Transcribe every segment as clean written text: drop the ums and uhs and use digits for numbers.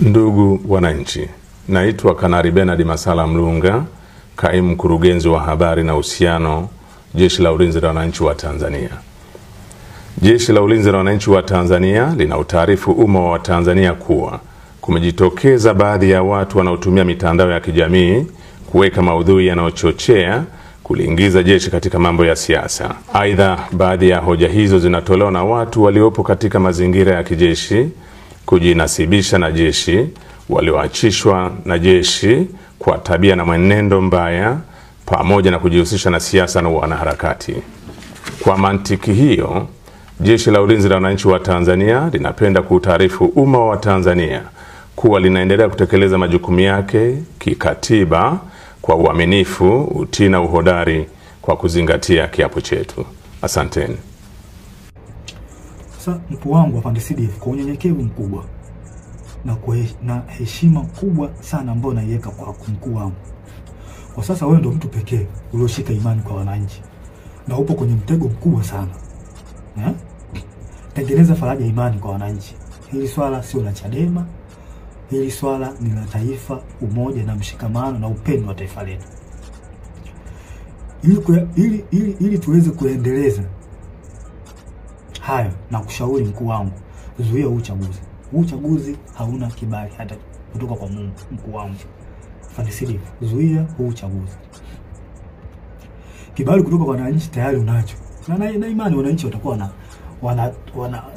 Ndugu wananchi, naitwa Kanali Bernard Masala Mlunga, kaimu mkurugenzi wa habari na uhusiano, Jeshi la Ulinzi la Wananchi wa Tanzania. Jeshi la Ulinzi la Wananchi wa Tanzania lina utaarifu umma wa Tanzania kuwa kumejitokeza baadhi ya watu wanaotumia mitandao ya kijamii kuweka maudhui yanayochochea kuliingiza jeshi katika mambo ya siasa. Aidha, baadhi ya hoja hizo zinatolewa na watu waliopo katika mazingira ya kijeshi kujinasibisha na jeshi, walioachishwa na jeshi kwa tabia na mwenendo mbaya, pamoja na kujihusisha na siasa na wanaharakati. Kwa mantiki hiyo, Jeshi la Ulinzi la Wananchi wa Tanzania linapenda kuutaarifu umma wa Tanzania kuwa linaendelea kutekeleza majukumu yake kikatiba kwa uaminifu, utii na uhodari kwa kuzingatia kiapo chetu. Asanteni. Sasa mkuu wangu wa CDF, kwa unyenyekevu mkubwa na heshima kubwa sana ambayo naiweka kwa mkuu wangu, kwa sasa wewe ndio mtu pekee ulioshika imani kwa wananchi na upo kwenye mtego mkubwa sana. Tengeneza faraja imani kwa wananchi. Hili swala sio la Chadema, hili swala ni la taifa, umoja na mshikamano na upendo wa taifa letu. Ili tuweze kuendeleza hayo, na kushauri mkuu wangu, zuia uchaguzi. Uchaguzi hauna kibali hata kutoka kwa Mungu. Mkuu wangu CDF, zuia uchaguzi. Kibali kutoka kwa wananchi tayari unacho, na imani wananchi watakuwa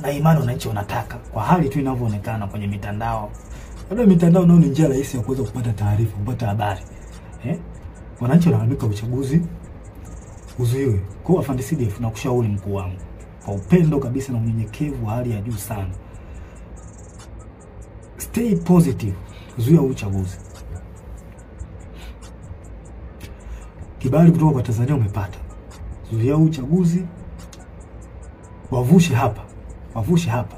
na imani wananchi wanataka, kwa hali tu inavyoonekana kwenye mitandao. Labda mitandao nao ni njia rahisi ya kuweza kupata taarifa, kupata habari. Wananchi wanaamika uchaguzi uzuiwe. Kwa CDF na kushauri mkuu wangu kwa upendo kabisa na unyenyekevu wa hali ya juu sana, stay positive, zuia uchaguzi. Kibali kutoka kwa Tanzania umepata, zuia uchaguzi, wavushe hapa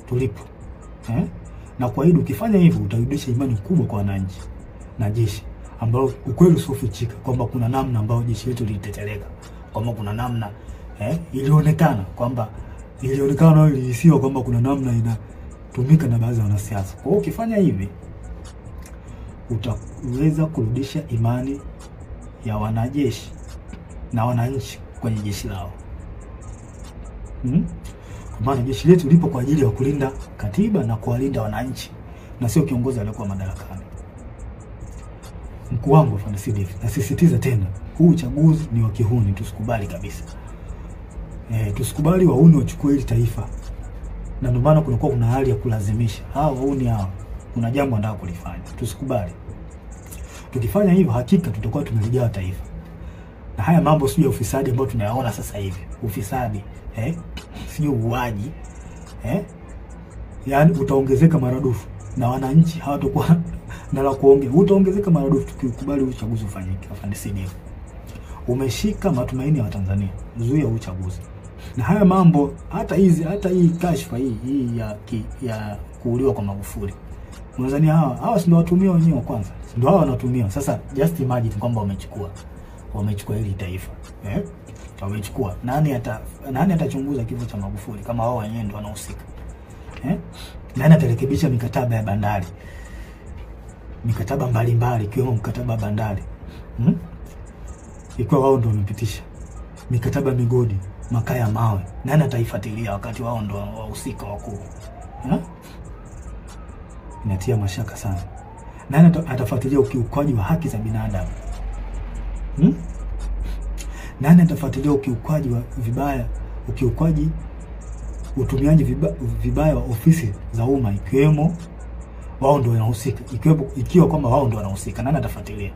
tulipo. Na kwa hiyo ukifanya hivyo utarudisha imani kubwa kwa wananchi na jeshi, ambao ukweli usiofichika kwamba kuna namna ambayo jeshi letu liliteteleka, kwamba kuna namna ilionekana na ilisiwa kwamba kuna namna inatumika na baadhi ya wanasiasa. Kwa hiyo ukifanya hivi utaweza kurudisha imani ya wanajeshi na wananchi kwenye jeshi lao. Kwa maana jeshi letu lipo kwa ajili ya kulinda katiba na kuwalinda wananchi, na sio kiongozi aliyekuwa madarakani. Mkuu wangu wa CDF, nasisitiza tena, huu uchaguzi ni wa kihuni, tusikubali kabisa. Tusikubali wauni wachukue hili taifa. Na ndio maana kuna hali ya kulazimisha. Wauni kuna jambo wanataka kulifanya. Tusikubali. Tukifanya hivyo hakika tutakuwa tumeligawa taifa. Na haya mambo sio ya ufisadi ambao tunayaona sasa hivi. Ufisadi, sio uaji, yani utaongezeka maradufu, na wananchi hawatakuwa na la kuongea. Utaongezeka maradufu tukikubali uchaguzi ufanyike. CDF, umeshika matumaini ya Watanzania, zuia uchaguzi. Na haya mambo, hata hii kashfa hii ya kuuliwa kwa Magufuli, Tanzania hawa ndio watumia wenyewe kwanza, ndio hawa wanatumia. Sasa just imagine kwamba wamechukua hili taifa, wamechukua. Nani atachunguza kifo cha Magufuli kama wao wenyewe ndio wanahusika? Nani atarekebisha mikataba ya bandari, mikataba mbalimbali ikiwemo mkataba wa bandari, ikiwa wao ndio wamepitisha mikataba migodi, makaa ya mawe? Nani ataifuatilia wakati wao ndio wahusika wakuu? Inatia mashaka sana. Nani atafuatilia ukiukwaji wa haki za binadamu? Nani atafuatilia ukiukwaji wa utumiaji vibaya wa ofisi za umma, ikiwemo wao ndio wanahusika, ikiwa kwamba wao ndio wanahusika? Nani atafuatilia?